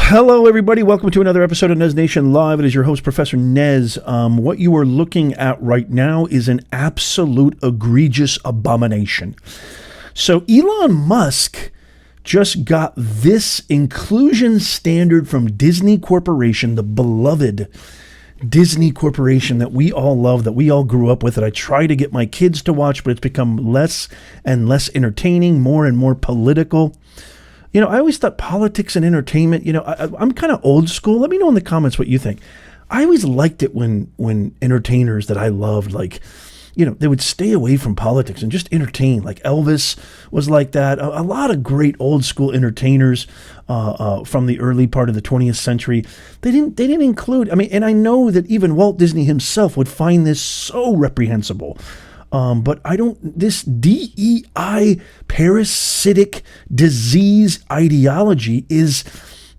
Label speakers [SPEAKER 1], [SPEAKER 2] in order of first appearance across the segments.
[SPEAKER 1] Hello, everybody. Welcome to another episode of Nez Nation Live. It is your host, Professor Nez. What you are looking at right now is an absolute egregious abomination. So Elon Musk just got this inclusion standard from Disney Corporation, the beloved Disney Corporation that we all love, that we all grew up with, that I try to get my kids to watch, but it's become less and less entertaining, more and more political. You know, I always thought politics and entertainment, I'm kind of old school. Let me know in the comments what you think. I always liked it when entertainers that I loved, they would stay away from politics and just entertain. Like Elvis was like that. A lot of great old school entertainers from the early part of the 20th century. They didn't include, and I know that even Walt Disney himself would find this so reprehensible. But this DEI parasitic disease ideology is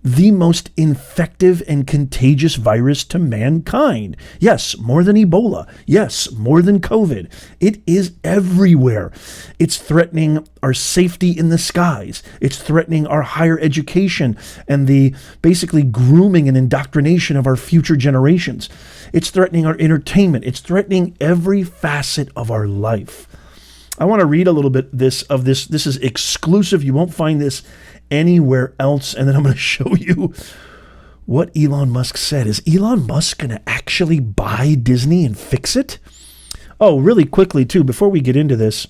[SPEAKER 1] the most infective and contagious virus to mankind. Yes, more than Ebola. Yes, more than COVID. It is everywhere. It's threatening our safety in the skies. It's threatening our higher education and the basically grooming and indoctrination of our future generations. It's threatening our entertainment. It's threatening every facet of our life. I want to read a little bit of this. This is exclusive. You won't find this anywhere else. And then I'm going to show you what Elon Musk said. Is Elon Musk going to actually buy Disney and fix it? Oh, really quickly, too, before we get into this,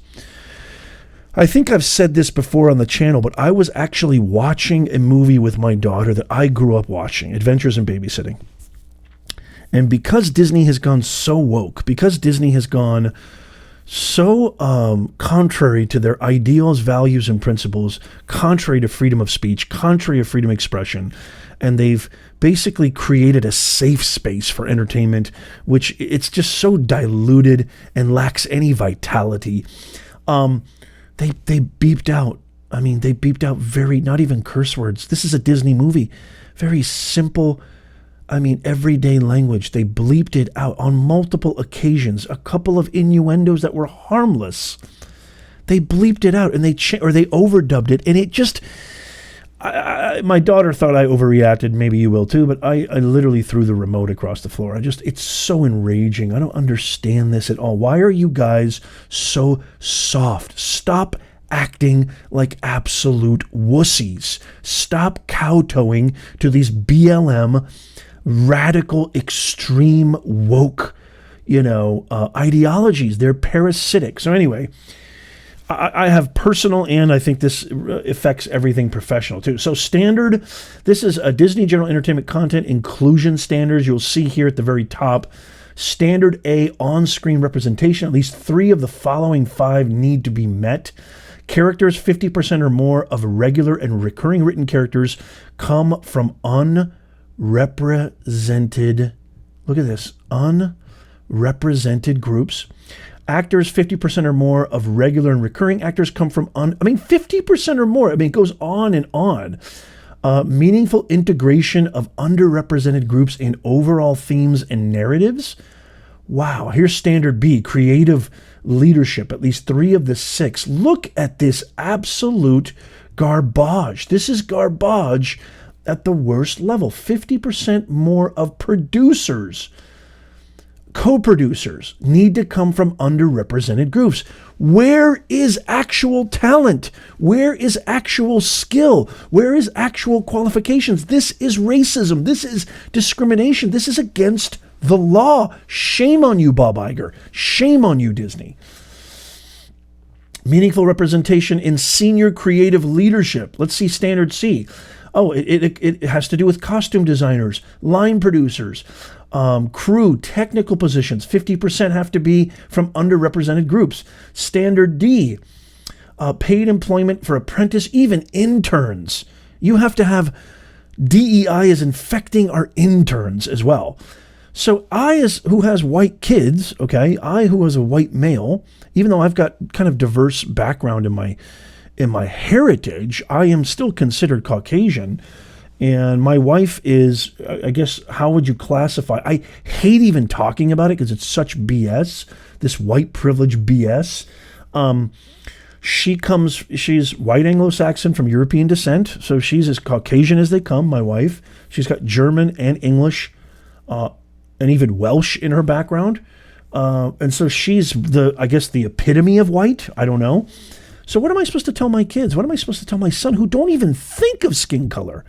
[SPEAKER 1] I think I've said this before on the channel, but I was actually watching a movie with my daughter that I grew up watching, Adventures in Babysitting. And because Disney has gone so woke, because Disney has gone so contrary to their ideals, values, and principles, contrary to freedom of speech, contrary to freedom of expression, and they've basically created a safe space for entertainment, which it's just so diluted and lacks any vitality. They beeped out. They beeped out not even curse words. This is a Disney movie. Very simple, everyday language. They bleeped it out on multiple occasions. A couple of innuendos that were harmless. They bleeped it out and they overdubbed it. And it just, my daughter thought I overreacted. Maybe you will too, but I literally threw the remote across the floor. It's so enraging. I don't understand this at all. Why are you guys so soft? Stop acting like absolute wussies. Stop kowtowing to these BLM radical, extreme, woke, ideologies. They're parasitic. So anyway, I have personal, and I think this affects everything professional too. So standard, this is a Disney General Entertainment Content Inclusion Standards. You'll see here at the very top, Standard A, on-screen representation. At least 3 of the following 5 need to be met. Characters, 50% or more of regular and recurring written characters come from unrepresented, look at this, unrepresented groups. Actors, 50% or more of regular and recurring actors come from 50% or more. It goes on and on. Meaningful integration of underrepresented groups in overall themes and narratives. Wow, here's standard B, creative leadership, at least 3 of the 6. Look at this absolute garbage. This is garbage at the worst level. 50% more of producers, co-producers need to come from underrepresented groups. Where is actual talent? Where is actual skill? Where is actual qualifications? This is racism. This is discrimination. This is against the law. Shame on you, Bob Iger. Shame on you, Disney. Meaningful representation in senior creative leadership. Let's see standard C. Oh, it has to do with costume designers, line producers, crew, technical positions. 50% have to be from underrepresented groups. Standard D, paid employment for apprentice, even interns. You have to have DEI is infecting our interns as well. So who has white kids, okay, who is a white male, even though I've got kind of diverse background in my heritage, I am still considered Caucasian. And my wife is, I guess, how would you classify? I hate even talking about it because it's such BS, this white privilege BS. She's white Anglo-Saxon from European descent, so she's as Caucasian as they come, my wife. She's got German and English and even Welsh in her background. And so she's I guess the epitome of white. I don't know. So what am I supposed to tell my kids? What am I supposed to tell my son who don't even think of skin color?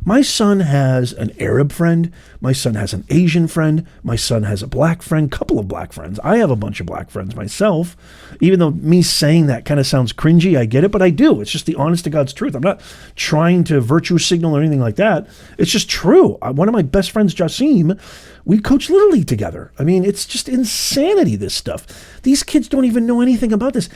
[SPEAKER 1] My son has an Arab friend. My son has an Asian friend. My son has a black friend, couple of black friends. I have a bunch of black friends myself. Even though me saying that kind of sounds cringy, I get it, but I do. It's just the honest to God's truth. I'm not trying to virtue signal or anything like that. It's just true. One of my best friends, Jasim, we coach Little League together. I mean, it's just insanity, this stuff. These kids don't even know anything about this.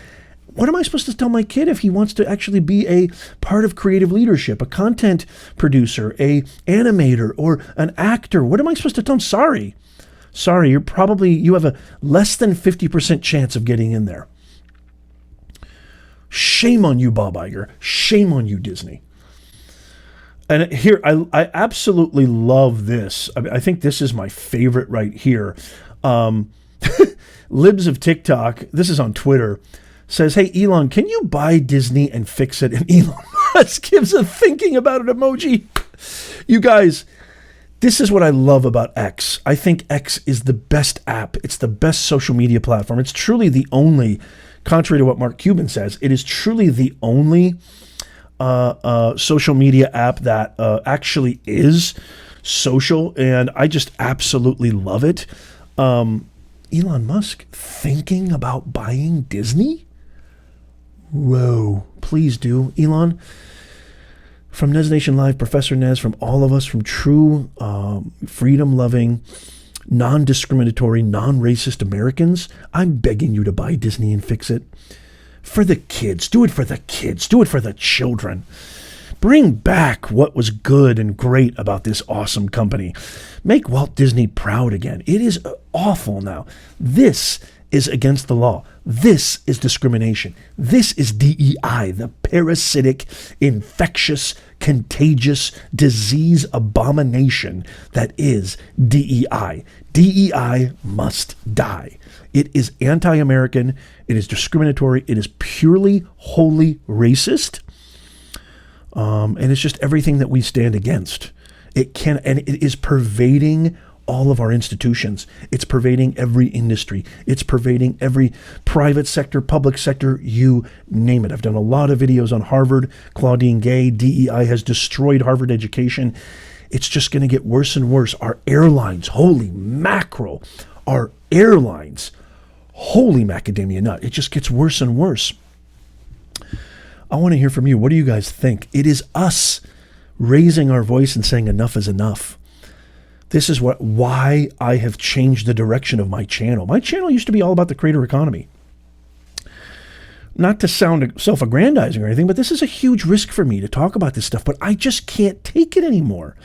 [SPEAKER 1] What am I supposed to tell my kid if he wants to actually be a part of creative leadership, a content producer, a animator, or an actor? What am I supposed to tell him? Sorry, you have a less than 50% chance of getting in there. Shame on you, Bob Iger. Shame on you, Disney. And here, I absolutely love this. I think this is my favorite right here. Libs of TikTok, this is on Twitter, says, hey, Elon, can you buy Disney and fix it? And Elon Musk gives a thinking about it emoji. You guys, this is what I love about X. I think X is the best app. It's the best social media platform. It's truly the only, contrary to what Mark Cuban says, it is truly the only social media app that actually is social. And I just absolutely love it. Elon Musk thinking about buying Disney? Whoa, please do. Elon, from Nez Nation Live, Professor Nez, from all of us, from true freedom-loving, non-discriminatory, non-racist Americans, I'm begging you to buy Disney and fix it. For the kids. Do it for the kids. Do it for the children. Bring back what was good and great about this awesome company. Make Walt Disney proud again. It is awful now. This is against the law. This is discrimination. This is DEI, the parasitic, infectious, contagious disease abomination that is DEI. DEI must die. It is anti-American. It is discriminatory. It is purely, wholly racist. And it's just everything that we stand against. And it is pervading all of our institutions. It's pervading every industry. It's pervading every private sector, public sector, you name it. I've done a lot of videos on Harvard, Claudine Gay. DEI has destroyed Harvard education. It's just going to get worse and worse. Our airlines, holy mackerel, our airlines, holy macadamia nut. It just gets worse and worse. I want to hear from you. What do you guys think? It is us raising our voice and saying enough is enough. This is why I have changed the direction of my channel. My channel used to be all about the creator economy. Not to sound self-aggrandizing or anything, but this is a huge risk for me to talk about this stuff, but I just can't take it anymore.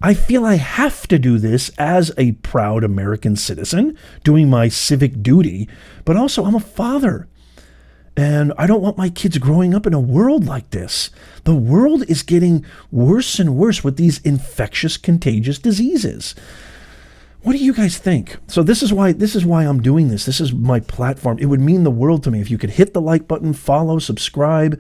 [SPEAKER 1] I feel I have to do this as a proud American citizen, doing my civic duty, but also I'm a father. And I don't want my kids growing up in a world like this. The world is getting worse and worse with these infectious, contagious diseases. What do you guys think? So this is why I'm doing this. This is my platform. It would mean the world to me if you could hit the like button, follow, subscribe,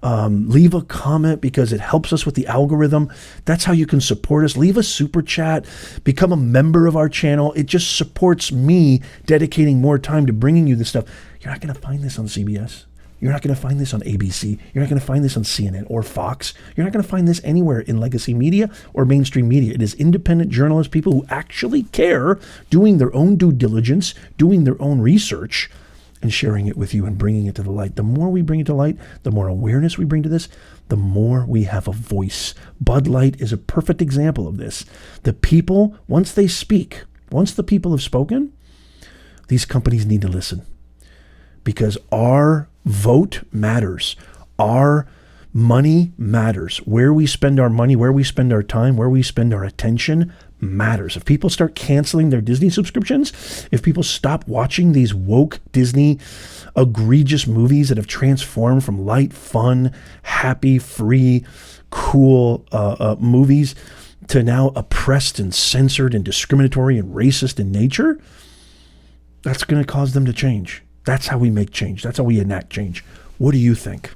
[SPEAKER 1] leave a comment because it helps us with the algorithm. That's how you can support us. Leave a super chat, become a member of our channel. It just supports me dedicating more time to bringing you this stuff. You're not going to find this on CBS. You're not going to find this on ABC. You're not going to find this on CNN or Fox. You're not going to find this anywhere in legacy media or mainstream media. It is independent journalists, people who actually care, doing their own due diligence, doing their own research, and sharing it with you and bringing it to the light. The more we bring it to light, the more awareness we bring to this, the more we have a voice. Bud Light is a perfect example of this. The people, once they speak, once the people have spoken, these companies need to listen. Because our vote matters. Our money matters. Where we spend our money, where we spend our time, where we spend our attention matters. If people start canceling their Disney subscriptions, if people stop watching these woke Disney egregious movies that have transformed from light, fun, happy, free, cool movies to now oppressed and censored and discriminatory and racist in nature, that's going to cause them to change. That's how we make change. That's how we enact change. What do you think?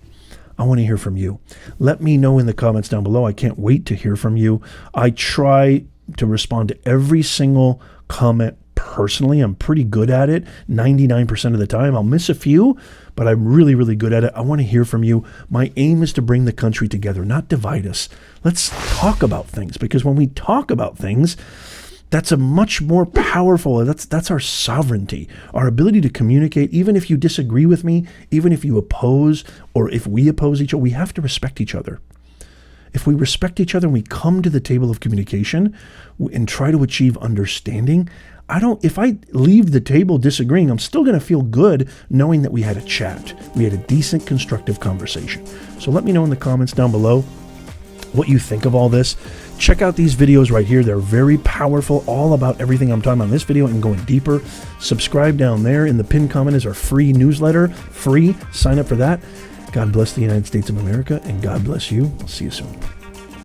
[SPEAKER 1] I want to hear from you. Let me know in the comments down below. I can't wait to hear from you. I try to respond to every single comment personally. I'm pretty good at it 99% of the time. I'll miss a few, but I'm really, really good at it. I want to hear from you. My aim is to bring the country together, not divide us. Let's talk about things, because when we talk about things, that's a much more powerful, that's our sovereignty, our ability to communicate. Even if you disagree with me, even if you oppose, or if we oppose each other, we have to respect each other. If we respect each other and we come to the table of communication and try to achieve understanding, if I leave the table disagreeing, I'm still going to feel good knowing that we had a chat. We had a decent, constructive conversation. So let me know in the comments down below what you think of all this. Check out these videos right here. They're very powerful, all about everything I'm talking about in this video and going deeper. Subscribe down there. In the pinned comment is our free newsletter. Free. Sign up for that. God bless the United States of America, and God bless you. I'll see you soon.